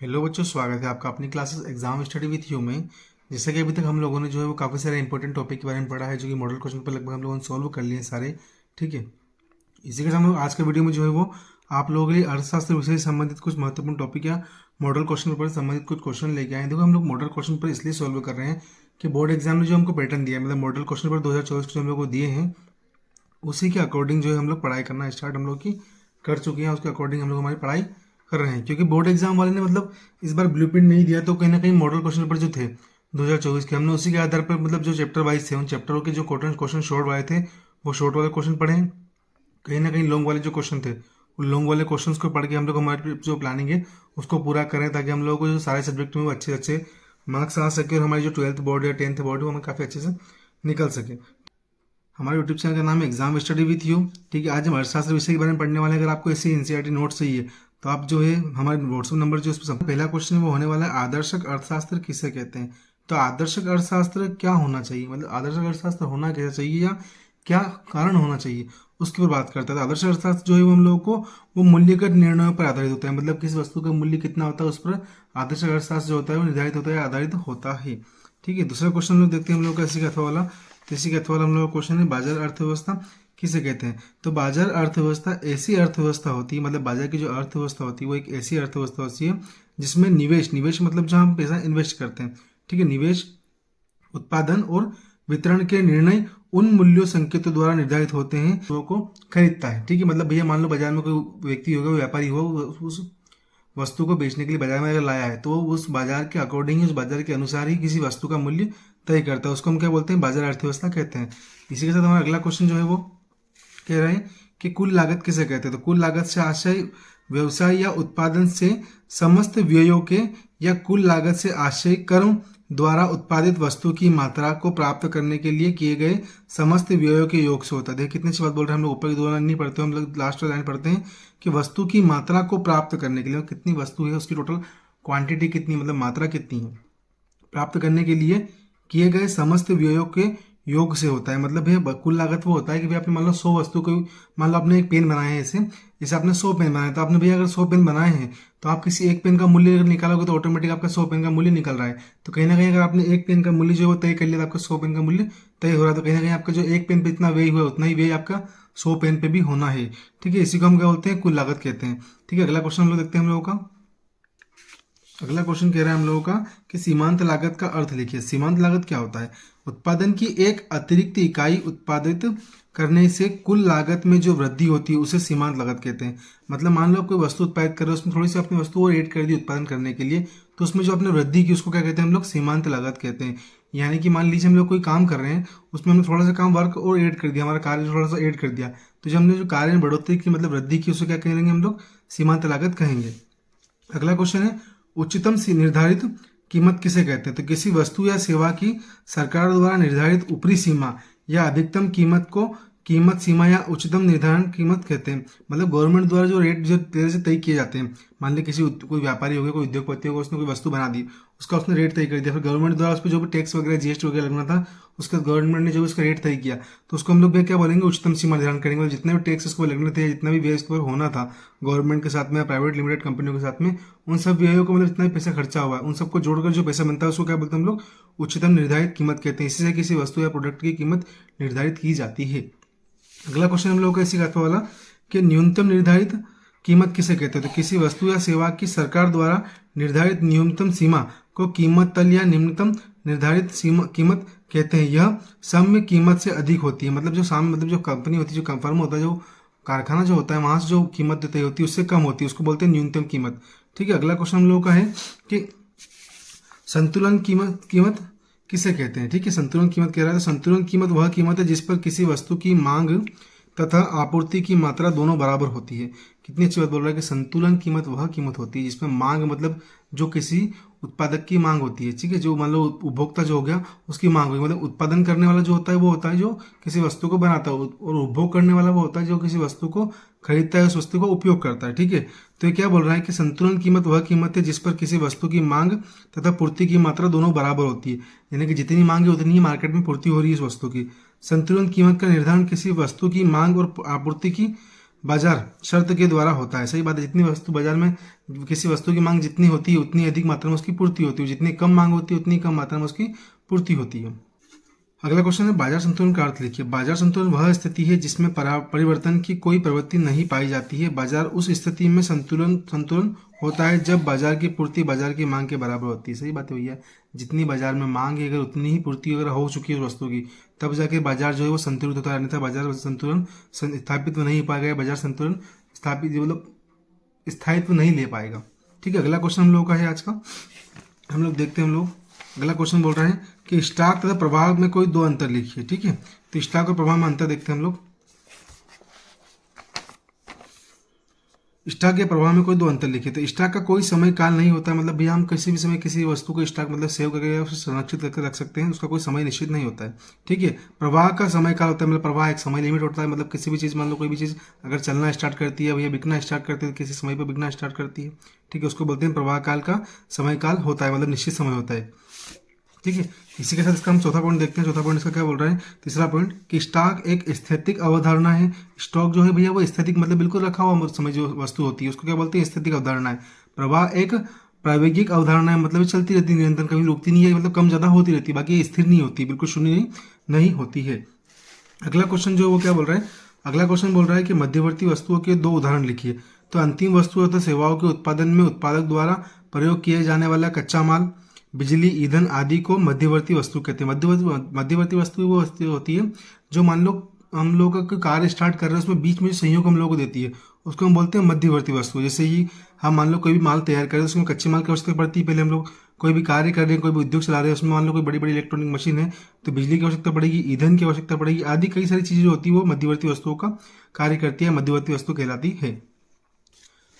Hello बच्चों, स्वागत है आपका अपनी classes exam study with you में। जैसे कि अभी तक हम लोगों ने जो है वो काफ़ी सारे इंपॉर्टेंट टॉपिक के बारे में पढ़ा है, जो कि मॉडल क्वेश्चन पर लगभग हम लोगों ने सॉल्व कर लिए हैं सारे। ठीक है, इसी के साथ हम लोग आज के वीडियो में जो है वो आप लोगों के लिए अर्थशास्त्र विषय से संबंधित कुछ महत्वपूर्ण टॉपिक या मॉडल क्वेश्चन पर संबंधित कुछ क्वेश्चन लेके आए हैं। देखो, हम लोग मॉडल क्वेश्चन पर इसलिए सॉल्व कर रहे हैं कि बोर्ड एग्जाम ने जो हमको पैटर्न दिया है, मतलब मॉडल क्वेश्चन पर 2024 के जो हम लोग को दिए हैं, उसी के अकॉर्डिंग जो है हम लोग पढ़ाई करना स्टार्ट हम लोग की कर चुके हैं। उसके अकॉर्डिंग हम लोग हमारी पढ़ाई कर रहे हैं, क्योंकि बोर्ड एग्जाम वाले ने मतलब इस बार ब्लूप्रिंट नहीं दिया, तो कहीं ना कहीं मॉडल क्वेश्चन पर जो थे 2024 के, हमने उसी के आधार पर मतलब जो चैप्टर वाइज थे उन चैप्टरों के जो क्वेश्चन शॉर्ट वाले थे वो शॉर्ट वाले क्वेश्चन पढ़े हैं। कहीं ना कहीं लॉन्ग वाले जो क्वेश्चन थे उन लॉन्ग वाले क्वेश्चंस को पढ़ के हम लोग हमारी जो प्लानिंग है उसको पूरा करें, ताकि हम लोगों को जो सारे सब्जेक्ट में वो अच्छे अच्छे मार्क्स आ सके और हमारी जो 12th बोर्ड या 10th बोर्ड है वो हमें काफ़ी अच्छे से निकल सके। हमारे यूट्यूब चैनल का नाम है एग्जाम स्टडी विथ यू। ठीक है, आज हम अर्थशास्त्र विषय के बारे में पढ़ने वाले हैं। अगर आपको ऐसे एनसीईआरटी नोट्स चाहिए तो आप जो है हमारे व्हाट्सएप नंबर जो उस पर पहला क्वेश्चन वो होने वाला है, आदर्शक अर्थशास्त्र किसे कहते हैं। तो आदर्शक अर्थशास्त्र क्या होना चाहिए, मतलब आदर्शक अर्थशास्त्र होना कैसा चाहिए या क्या कारण होना चाहिए, उसके ऊपर बात करता है। तो आदर्श अर्थशास्त्र जो है वो हम लोगों को वो मूल्यगत निर्णयों पर आधारित होता है, मतलब किस वस्तु का मूल्य कितना होता है उस पर आदर्श अर्थशास्त्र जो होता है वो निर्धारित होता है, आधारित होता है। ठीक है, दूसरा क्वेश्चन हम लोग देखते हैं हम लोग का इसी का अथवा वाला। तो इसी के अथवा हम लोग का क्वेश्चन है, बाजार अर्थव्यवस्था किसे कहते हैं। तो बाजार अर्थव्यवस्था ऐसी अर्थव्यवस्था होती है, मतलब बाजार की जो अर्थव्यवस्था होती है वो एक ऐसी अर्थव्यवस्था होती है जिसमें निवेश मतलब जहाँ हम पैसा इन्वेस्ट करते हैं। ठीक है, निवेश, उत्पादन और वितरण के निर्णय उन मूल्यों संकेतों द्वारा निर्धारित होते हैं लोगों को खरीदता है। ठीक है, मतलब भैया मान लो बाजार में कोई व्यक्ति होगा, व्यापारी होगा, उस वस्तु को बेचने के लिए बाजार में अगर लाया है तो वो उस बाजार के अकॉर्डिंग ही, उस बाजार के अनुसार ही किसी वस्तु का मूल्य तय करता है। उसको हम क्या बोलते हैं, बाजार अर्थव्यवस्था कहते हैं। इसी के साथ हमारा अगला क्वेश्चन जो है वो कह रहे हैं कि कुल लागत किसे कहते हैं। तो कुल लागत से आशय व्यवसाय या उत्पादन से समस्त व्ययों के या कुल लागत से आशय कर्म द्वारा उत्पादित वस्तु की मात्रा को प्राप्त करने के लिए किए गए समस्त व्ययों के योग से होता है। देखिए कितनी अच्छी बात बोल रहे हैं हम लोग। ऊपर की दो लाइन नहीं पढ़ते, हम लोग लास्ट लाइन पढ़ते हैं कि वस्तु की मात्रा को प्राप्त करने के लिए, कितनी वस्तु है उसकी टोटल क्वांटिटी कितनी, मतलब मात्रा कितनी है, प्राप्त करने के लिए किए गए समस्त व्ययों के योग से होता है। मतलब भैया कुल लागत वो होता है कि भैया आपने मान लो 100 वस्तु को, मान लो आपने एक पेन बनाए हैं, जैसे आपने 100 पेन बनाए, तो आपने भैया अगर 100 पेन बनाए हैं तो आप किसी एक पेन का मूल्य अगर निकालोगे तो ऑटोमेटिक आपका 100 पेन का मूल्य निकल रहा है। तो कहीं ना कहीं अगर आपने एक पेन का मूल्य जो है वो तय कर लिया तो आपका 100 पेन का मूल्य तय हो रहा है। तो कहीं ना कहीं आपका जो एक पेन पे इतना व्यय हुआ उतना ही व्यय आपका 100 पेन पे भी होना है। ठीक है, इसी को हम क्या बोलते हैं, कुल लागत कहते हैं। ठीक है, अगला क्वेश्चन हम लोग देखते हैं हम लोगों का। अगला क्वेश्चन कह रहा है हम लोगों का कि सीमांत लागत का अर्थ लिखिए। सीमांत लागत क्या होता है, उत्पादन की एक अतिरिक्त इकाई उत्पादित करने से कुल लागत में जो वृद्धि होती है उसे सीमांत लागत कहते हैं। मतलब मान लो कोई वस्तु उत्पादित कर रहे हो, उसमें थोड़ी सी अपनी वस्तु और ऐड कर दी उत्पादन करने के लिए, तो उसमें जो आपने वृद्धि की उसको क्या कहते हैं हम लोग, सीमांत लागत कहते हैं। यानी कि मान लीजिए हम लोग कोई काम कर रहे हैं, उसमें हमने थोड़ा सा काम वर्क और ऐड कर दिया, हमारा कार्य थोड़ा सा ऐड कर दिया, तो जो हमने जो कार्य में बढ़ोतरी की मतलब वृद्धि की उसे क्या कहेंगे हम लोग, सीमांत लागत कहेंगे। अगला क्वेश्चन है, उच्चतम निर्धारित कीमत किसे कहते हैं। तो किसी वस्तु या सेवा की सरकार द्वारा निर्धारित ऊपरी सीमा या अधिकतम कीमत को कीमत सीमा या उच्चतम निर्धारण कीमत कहते हैं। मतलब गवर्नमेंट द्वारा जो रेट जो तरह से तय किए जाते हैं, मान लीजिए किसी कोई व्यापारी हो गया, कोई उद्योगपति हो गया, उसने कोई वस्तु बना दी, उसका उसने रेट तय कर दिया, फिर गवर्नमेंट द्वारा उस पर जो भी टैक्स वगैरह जीएसटी वगैरह लगना था उसका गवर्नमेंट ने जो उसका रेट तय किया, तो उसको हम लोग क्या बोलेंगे, उच्चतम सीमा निर्धारण करेंगे। मतलब जितने भी टैक्स उसको लगने थे, जितना भी व्यय इसको होना था गवर्नमेंट के साथ में या प्राइवेट लिमिटेड कंपनियों के साथ में, उन सब व्ययों को मतलब जितना भी पैसा खर्चा हुआ है उन सबको जोड़कर जो पैसा बनता है उसको क्या बोलते हैं हम लोग, उच्चतम निर्धारित कीमत कहते हैं। इसी से किसी वस्तु या प्रोडक्ट की कीमत निर्धारित की जाती है। अगला क्वेश्चन हम लोग का इसी का वाला कि न्यूनतम निर्धारित कीमत किसे कहते हैं। तो किसी वस्तु या सेवा की सरकार द्वारा निर्धारित न्यूनतम सीमा को कीमत तल या निम्नतम निर्धारित सीमा कीमत कहते हैं। यह साम्य कीमत से अधिक होती है। मतलब जो साम्य मतलब जो कंपनी होती है, जो फर्म होता है, जो कारखाना जो होता है, वहां से जो कीमत तय होती है उससे कम होती है, उसको बोलते हैं न्यूनतम कीमत। ठीक है, अगला क्वेश्चन हम लोगों का है कि संतुलन कीमत किसे कहते हैं। ठीक है, संतुलन कीमत कह रहा है। तो संतुलन कीमत वह कीमत है जिस पर किसी वस्तु की मांग तथा आपूर्ति की मात्रा दोनों बराबर होती है। कितनी अच्छी बात बोल रहा है कि संतुलन कीमत वह कीमत होती है जिसमें मांग मतलब जो किसी उत्पादक की मांग होती है। ठीक है, जो मान लो उपभोक्ता जो हो गया उसकी मांग हुई, मतलब उत्पादन करने वाला जो होता है वो होता है जो किसी वस्तु को बनाता है, और उपभोग करने वाला वो होता है जो किसी वस्तु को खरीदता है, उस वस्तु को उपयोग करता है। ठीक है, तो ये क्या बोल रहा है कि संतुलन कीमत वह कीमत है जिस पर किसी वस्तु की मांग तथा पूर्ति की मात्रा दोनों बराबर होती है। यानी कि जितनी मांग है उतनी ही मार्केट में पूर्ति हो रही है इस वस्तु की। संतुलन कीमत का निर्धारण किसी वस्तु की मांग और आपूर्ति की बाजार शर्त के द्वारा होता है। सही बात है, जितनी वस्तु बाजार में किसी वस्तु की मांग जितनी होती है उतनी अधिक मात्रा में उसकी पूर्ति होती है, जितनी कम मांग होती है उतनी कम मात्रा में उसकी पूर्ति होती है। अगला क्वेश्चन है बाजार संतुलन का अर्थ लिखिए। बाजार संतुलन वह स्थिति है जिसमें परिवर्तन की कोई प्रवृत्ति नहीं पाई जाती है। बाजार उस स्थिति में संतुलन होता है जब बाजार की पूर्ति बाजार की मांग के बराबर होती है। सही बात है भैया, जितनी बाजार में मांग है अगर उतनी ही पूर्ति अगर हो चुकी है उस वस्तु की, तब जाके बाजार जो है वो संतुलित होता है, अन्यथा बाजार संतुलन स्थापित नहीं हो पाएगा, बाजार संतुलन स्थापित मतलब स्थायित्व नहीं ले पाएगा। ठीक है, अगला क्वेश्चन हम लोग का है आज का, हम लोग देखते हैं। हम लोग अगला क्वेश्चन बोल रहे हैं कि स्टॉक तथा प्रभाव में कोई दो अंतर लिखिए। ठीक है, तो स्टॉक और प्रभाव में अंतर देखते हैं हम लोग। स्टॉक या प्रभाव में कोई दो अंतर लिखिए। तो स्टॉक का कोई समय काल नहीं होता, मतलब भैया हम किसी भी समय किसी वस्तु को स्टॉक मतलब सेव करके या उसे संरक्षित करके रख सकते हैं, उसका कोई समय निश्चित नहीं होता है। ठीक है, प्रवाह का समय काल होता है, मतलब प्रवाह एक समय लिमिट होता है, मतलब किसी भी चीज़ मान लो कोई भी चीज़ अगर चलना स्टार्ट करती है भैया बिकना स्टार्ट करती है तो किसी समय पर बिकना स्टार्ट करती है। ठीक है, उसको बोलते हैं प्रवाह काल का समय काल होता है, मतलब निश्चित समय होता है। ठीक है, इसी के साथ इसका हम चौथा पॉइंट देखते हैं। चौथा पॉइंट इसका क्या बोल रहा है, तीसरा पॉइंट कि स्टॉक एक स्थैतिक अवधारणा है। स्टॉक जो है भैया वो स्थैतिक मतलब बिल्कुल रखा हुआ समय जो वस्तु होती है उसको क्या बोलते हैं, स्थैतिक अवधारणा है। प्रवाह एक प्रायोगिक अवधारणा है, मतलब चलती रहती है निरंतर, कभी रुकती नहीं है, मतलब कम ज्यादा होती रहती है, बाकी स्थिर नहीं होती, बिल्कुल शून्य नहीं होती है। अगला क्वेश्चन जो वो क्या बोल रहा है, अगला क्वेश्चन बोल रहा है कि मध्यवर्ती वस्तुओं के दो उदाहरण लिखिए। तो अंतिम वस्तु तथा सेवाओं के उत्पादन में उत्पादक द्वारा प्रयोग किए जाने वाला कच्चा माल, बिजली, ईंधन आदि को मध्यवर्ती वस्तु कहते हैं। मध्यवर्ती वस्तु वो वस्तु होती है जो मान लो हम लोग का कार्य स्टार्ट कर रहे हैं उसमें बीच में जो सहयोग हम लोग को देती है उसको हम बोलते हैं मध्यवर्ती वस्तु। जैसे ही हम मान लो कोई भी माल तैयार कर रहे हैं उसमें कच्चे माल की आवश्यकता पड़ती है, पहले हम लोग कोई भी कार्य कर रहे हैं, कोई भी उद्योग चला रहे हैं, उसमें मान लो कोई बड़ी बड़ी इलेक्ट्रॉनिक मशीन है तो बिजली की आवश्यकता पड़ेगी, ईंधन की आवश्यकता पड़ेगी, आदि कई सारी चीजें जो होती है वो मध्यवर्ती वस्तुओं का कार्य करती है, मध्यवर्ती वस्तु कहलाती है।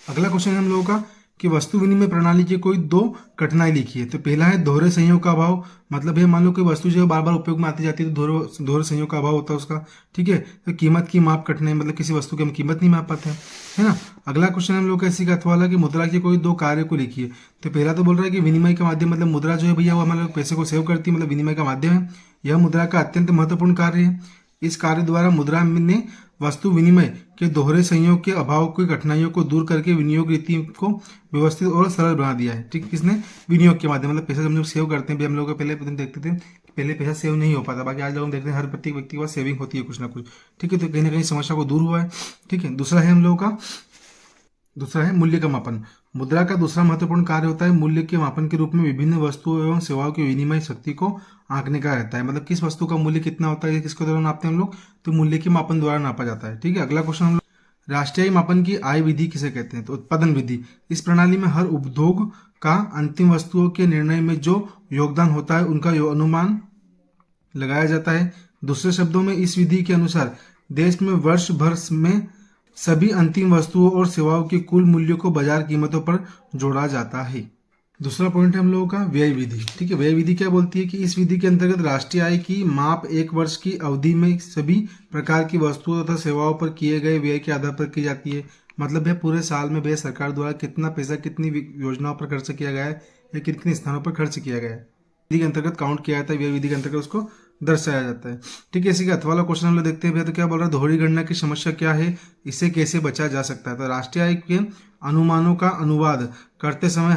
अगला क्वेश्चन है हम लोगों का कि वस्तु विनिमय प्रणाली की कोई दो कठिनाई लिखिए। तो पहला है दोहरे संयोग का अभाव, मतलब है मान लो कोई वस्तु जो है बार बार उपयोग में आती जाती है तो दोहरे संयोग का अभाव होता है उसका। ठीक है, तो कीमत की माप कठिनाई, मतलब किसी वस्तु की हम कीमत नहीं माप पाते हैं, है ना। अगला क्वेश्चन हम लोग का इसी का वाला कि मुद्रा के कोई दो कार्य को लिखिए। तो पहला तो बोल रहा है कि विनिमय का माध्यम, मतलब मुद्रा जो है भैया वो हमारे पैसे को सेव करती है, मतलब विनिमय का माध्यम है। यह मुद्रा का अत्यंत महत्वपूर्ण कार्य है। इस कार्य द्वारा मुद्रा ने वस्तु विनिमय के दोहरे संयोग के अभाव की कठिनाइयों को दूर करके विनियोग रीति को व्यवस्थित और सरल बना दिया है। ठीक, किसने, विनियोग के माध्यम, मतलब पैसा हम लोग सेव करते हैं, हम लोग पहले देखते थे पहले पैसा सेव नहीं हो पाता, बाकी आज लोग हम देखते हैं हर प्रत्येक व्यक्ति के पास सेविंग होती है कुछ ना कुछ। ठीक है, तो कहीं ना कहीं समस्या को दूर हुआ है। ठीक है, दूसरा है हम लोगों का, दूसरा है मूल्य का मापन। मुद्रा का दूसरा महत्वपूर्ण कार्य होता है मूल्य के मापन के रूप में विभिन्न वस्तुओं एवं सेवाओं की विनिमय शक्ति को आंकने का रहता है, मतलब किस वस्तु का मूल्य कितना होता है किसके द्वारा नापते हैं हम लोग, तो मूल्य के मापन द्वारा नापा जाता है। ठीक है, अगला क्वेश्चन हम लोग राष्ट्रीय मापन की आय विधि किसे कहते हैं, तो उत्पादन विधि। इस प्रणाली में हर उपभोग का अंतिम वस्तुओं के निर्णय में जो योगदान होता है उनका अनुमान लगाया जाता है। दूसरे शब्दों में इस विधि के अनुसार देश में वर्ष भर में सभी अंतिम वस्तुओं और सेवाओं के कुल मूल्यों को बाजार कीमतों पर जोड़ा जाता है। दूसरा पॉइंट है हम लोगों का व्यय विधि। ठीक है, व्यय विधि क्या बोलती है कि इस विधि के अंतर्गत राष्ट्रीय आय की माप एक वर्ष की अवधि में सभी प्रकार की वस्तुओं तथा सेवाओं पर किए गए व्यय के आधार पर की जाती है। मतलब है पूरे साल में व्यय सरकार द्वारा कितना पैसा कितनी योजनाओं पर खर्च किया गया है या कितने स्थानों पर खर्च किया गया है, विधि के अंतर्गत काउंट किया जाता है, व्यय विधि के अंतर्गत उसको दर्शाया जाता है। ठीक है, इसी का अथवा वाला क्वेश्चन हम लोग देखते हैं भैया, तो क्या बोल रहा है दोहरी गणना की समस्या क्या है, इससे कैसे बचा जा सकता है। तो राष्ट्रीय आय के अनुमानों का अनुवाद करते समय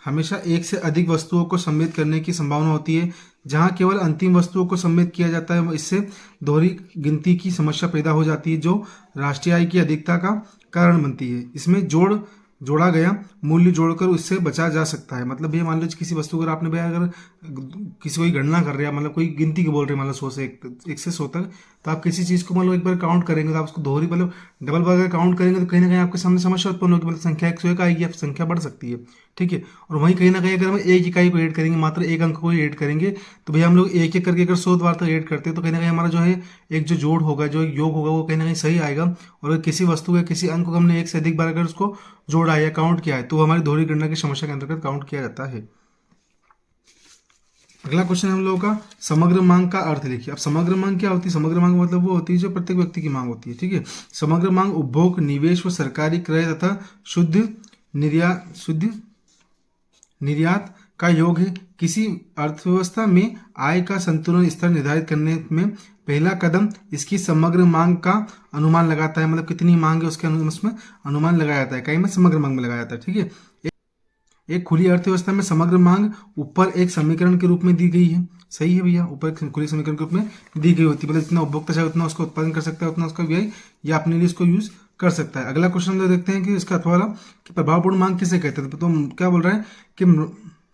हमेशा एक से अधिक वस्तुओं को सम्मिलित करने की संभावना होती है। जहां केवल अंतिम वस्तुओं को सम्मिलित किया जाता है इससे दोहरी गिनती की समस्या पैदा हो जाती है जो राष्ट्रीय आय की अधिकता का कारण बनती है। इसमें जोड़ा गया मूल्य जोड़कर उससे बचा जा सकता है। मतलब भैया मान लो किसी वस्तु अगर आपने भैया अगर किसी कोई गणना कर रहे हैं, मतलब कोई गिनती की बोल रहे हैं, मान लो 100 से 1 से 100 तक, तो आप किसी चीज को मान लो एक बार काउंट करेंगे तो आप उसको दोहरी मतलब डबल बार अगर काउंट करेंगे तो कहीं ना कहीं आपके सामने समस्या उत्पन्न होगी, मतलब संख्या 101 आएगी, आप संख्या बढ़ सकती है। ठीक है, और वहीं कहीं ना कहीं अगर हम एक इकाई को ऐड करेंगे, मात्र एक अंक को ऐड करेंगे, तो भैया हम लोग एक एक करके अगर 100 बार तक ऐड करते हैं तो कहीं ना कहीं हमारा जो है एक जो जोड़ होगा, जो योग होगा वो कहीं ना कहीं सही आएगा। और अगर किसी वस्तु या किसी अंक को हमने एक से अधिक बार अगर उसको जोड़ा है या काउंट किया है तो हमारी दोहरी गणना की समस्या के अंतर्गत काउंट किया जाता है। अगला क्वेश्चन हम लोगों का समग्र मांग का अर्थ लिखिए। अब समग्र मांग क्या होती है, समग्र मांग मतलब वो होती है जो प्रत्येक व्यक्ति की मांग होती है। ठीक है, समग्र मांग उपभोग, निवेश व सरकारी क्रय तथा शुद्ध निर्यात का योग है। किसी अर्थव्यवस्था में आय का संतुलन स्तर निर्धारित करने में पहला कदम इसकी समग्र मांग का अनुमान लगाता है, मतलब कितनी मांग है उसके उसमें अनुमान लगाया जाता है, कहीं में समग्र मांग में लगाया जाता है। ठीक है, एक खुली अर्थव्यवस्था में समग्र मांग ऊपर एक समीकरण के रूप में दी गई है। सही है भैया, ऊपर एक खुले समीकरण के रूप में दी गई होती है, मतलब जितना उपभोक्ता चाहे उतना उसका उत्पादन कर सकता है, उतना उसका व्यय या अपने लिए इसको यूज कर सकता है। अगला क्वेश्चन हम लोग देखते हैं कि इसका अथवा कि प्रभावपूर्ण मांग किसे कहते हैं। तो क्या बोल रहा है कि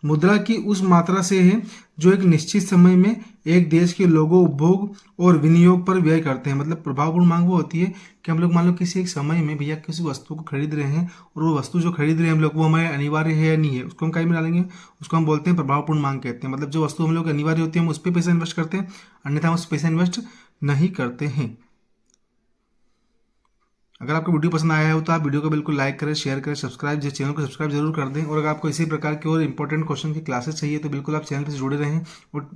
मुद्रा की उस मात्रा से है जो एक निश्चित समय में एक देश के लोगों, उपभोग और विनियोग पर व्यय करते हैं। मतलब प्रभावपूर्ण मांग वो होती है कि हम लोग मान लो किसी एक समय में भैया किसी वस्तु को खरीद रहे हैं और वो वस्तु जो खरीद रहे हैं हम लोग वो हमारे अनिवार्य है या नहीं है, उसको हम कहीं में डालेंगे, उसको हम बोलते हैं प्रभावपूर्ण मांग कहते हैं। मतलब जो वस्तु हम लोग अनिवार्य होती है हम उस पर पैसा इन्वेस्ट करते हैं, अन्यथा हम उस पैसा इन्वेस्ट नहीं करते हैं। अगर आपको वीडियो पसंद आया हो तो आप वीडियो को बिल्कुल लाइक करें, शेयर करें, सब्सक्राइब चैनल को सब्सक्राइब जरूर कर दें। और अगर आपको इसी प्रकार के और इंपॉर्टेंट क्वेश्चन की क्लासेस चाहिए तो बिल्कुल आप चैनल से जुड़े रहें और